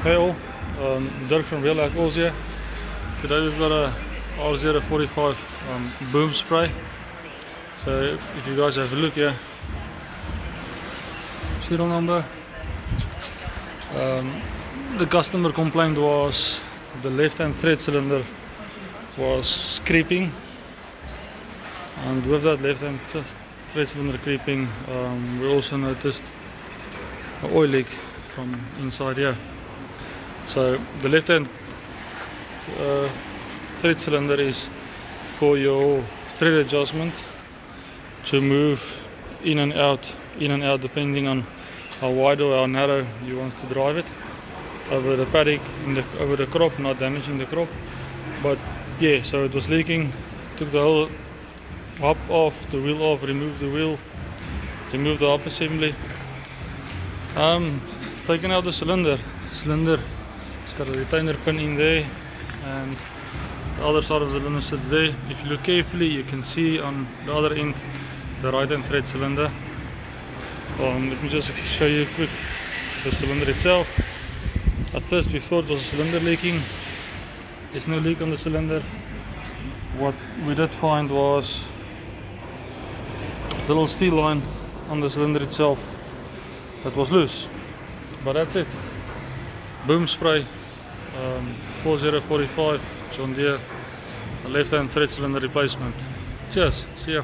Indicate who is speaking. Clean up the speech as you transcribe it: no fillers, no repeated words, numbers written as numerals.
Speaker 1: Hey all, Dirk from Real Like Oils here. Today we've got a R045 boom spray. So if you guys have a look here, serial number. The customer complaint was the left hand thread cylinder was creeping, and with that left hand thread cylinder creeping, we also noticed an oil leak from inside here. So the left hand thread cylinder is for your thread adjustment to move in and out depending on how wide or how narrow you want to drive it over the paddock, over the crop, not damaging the crop. But yeah, so it was leaking. Took the whole hub off, the wheel off, removed the wheel, removed the hub assembly, taken out the cylinder. It's got a retainer pin in there, and the other side of the cylinder sits there. If you look carefully, you can see on the other end the right hand thread cylinder. Let me just show you quick the cylinder itself. At first we thought it was a cylinder leaking. There's no leak on the cylinder. What we did find was the little steel line on the cylinder itself that was loose. But that's it. Boom spray, 4045 John Deere, left hand thread cylinder replacement. Cheers, see ya.